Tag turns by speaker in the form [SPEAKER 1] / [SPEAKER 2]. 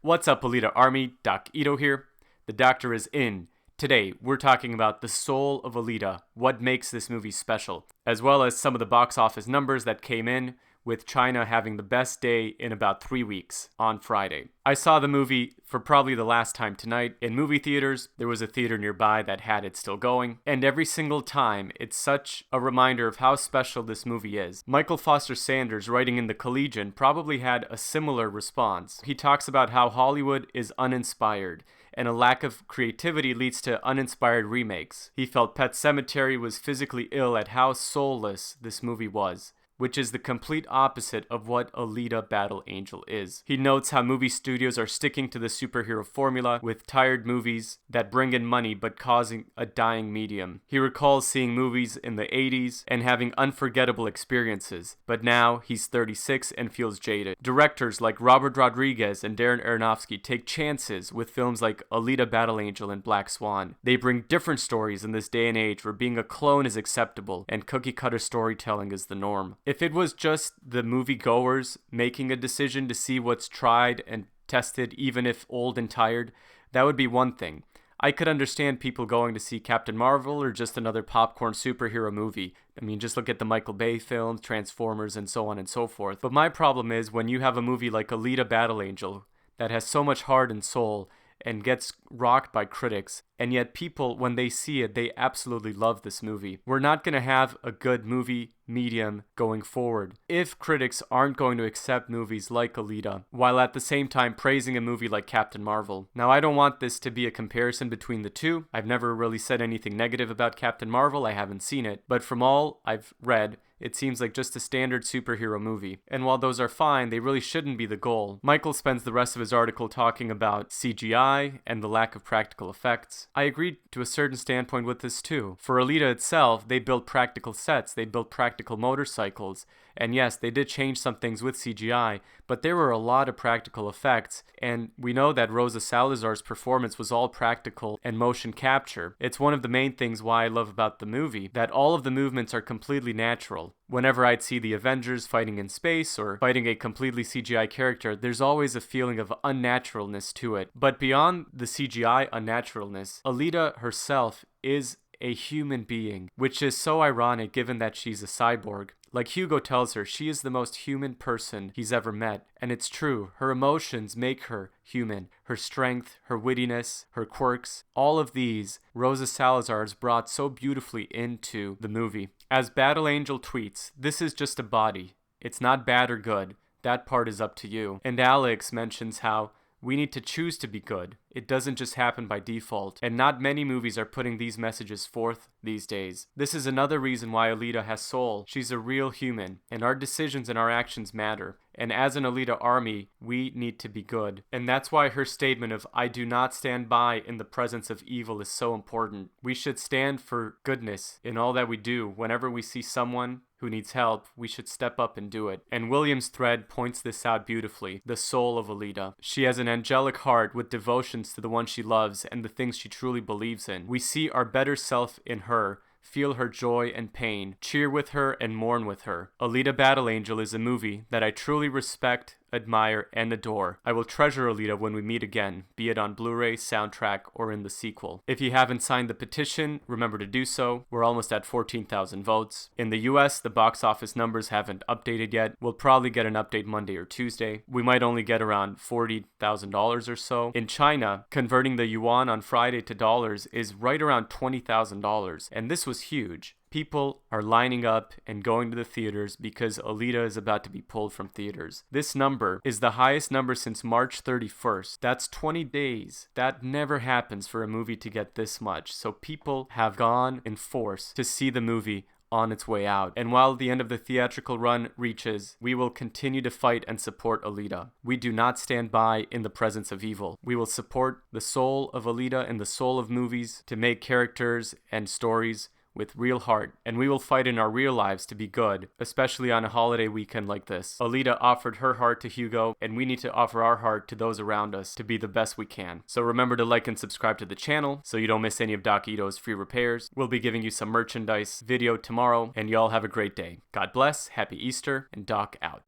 [SPEAKER 1] What's up, Alita Army? Doc Ito here. The Doctor is in. Today, we're talking about the soul of Alita, what makes this movie special, as well as some of the box office numbers that came in, with China having the best day in about 3 weeks on Friday. I saw the movie for probably the last time tonight in movie theaters. There was a theater nearby that had it still going, and every single time it's such a reminder of how special this movie is. Michael Foster Sanders, writing in The Collegian, probably had a similar response. He talks about how Hollywood is uninspired, and a lack of creativity leads to uninspired remakes. He felt Pet Sematary was physically ill at how soulless this movie was, which is the complete opposite of what Alita Battle Angel is. He notes how movie studios are sticking to the superhero formula with tired movies that bring in money but causing a dying medium. He recalls seeing movies in the 80s and having unforgettable experiences, but now he's 36 and feels jaded. Directors like Robert Rodriguez and Darren Aronofsky take chances with films like Alita Battle Angel and Black Swan. They bring different stories in this day and age where being a clone is acceptable and cookie-cutter storytelling is the norm. If it was just the moviegoers making a decision to see what's tried and tested, even if old and tired, that would be one thing. I could understand people going to see Captain Marvel or just another popcorn superhero movie. I mean, just look at the Michael Bay films, Transformers, and so on and so forth. But my problem is when you have a movie like Alita Battle Angel that has so much heart and soul and gets rocked by critics, and yet people, when they see it, they absolutely love this movie. We're not going to have a good movie medium going forward if critics aren't going to accept movies like Alita, while at the same time praising a movie like Captain Marvel. Now, I don't want this to be a comparison between the two. I've never really said anything negative about Captain Marvel. I haven't seen it. But from all I've read, it seems like just a standard superhero movie. And while those are fine, they really shouldn't be the goal. Michael spends the rest of his article talking about CGI and the lack of practical effects. I agree to a certain standpoint with this too. For Alita itself, they built practical sets, they built practical motorcycles, and yes, they did change some things with CGI, but there were a lot of practical effects, and we know that Rosa Salazar's performance was all practical and motion capture. It's one of the main things why I love about the movie, that all of the movements are completely natural. Whenever I'd see the Avengers fighting in space or fighting a completely CGI character, there's always a feeling of unnaturalness to it. But beyond the CGI unnaturalness, Alita herself is a human being, which is so ironic given that she's a cyborg. Like Hugo tells her, she is the most human person he's ever met. And it's true, her emotions make her human. Her strength, her wittiness, her quirks, all of these, Rosa Salazar has brought so beautifully into the movie. As Battle Angel tweets, "This is just a body. It's not bad or good. That part is up to you." And Alex mentions how we need to choose to be good. It doesn't just happen by default, and not many movies are putting these messages forth these days. This is another reason why Alita has soul. She's a real human, and our decisions and our actions matter. And as an Alita army, we need to be good. And that's why her statement of "I do not stand by in the presence of evil" is so important. We should stand for goodness in all that we do. Whenever we see someone who needs help, we should step up and do it. And William's thread points this out beautifully, the soul of Alita. She has an angelic heart with devotions to the one she loves and the things she truly believes in. We see our better self in her, feel her joy and pain, cheer with her and mourn with her. Alita Battle Angel is a movie that I truly respect, admire, and adore. I will treasure Alita when we meet again, be it on Blu-ray, soundtrack, or in the sequel. If you haven't signed the petition, remember to do so. We're almost at 14,000 votes. In the US, the box office numbers haven't updated yet. We'll probably get an update Monday or Tuesday. We might only get around $40,000 or so. In China, converting the yuan on Friday to dollars is right around $20,000, and this was huge. People are lining up and going to the theaters because Alita is about to be pulled from theaters. This number is the highest number since March 31st. That's 20 days. That never happens for a movie to get this much. So people have gone in force to see the movie on its way out. And while the end of the theatrical run reaches, we will continue to fight and support Alita. We do not stand by in the presence of evil. We will support the soul of Alita and the soul of movies to make characters and stories with real heart, and we will fight in our real lives to be good, especially on a holiday weekend like this. Alita offered her heart to Hugo, and we need to offer our heart to those around us to be the best we can. So remember to like and subscribe to the channel so you don't miss any of Doc Ito's free repairs. We'll be giving you some merchandise video tomorrow, and y'all have a great day. God bless, happy Easter, and Doc out.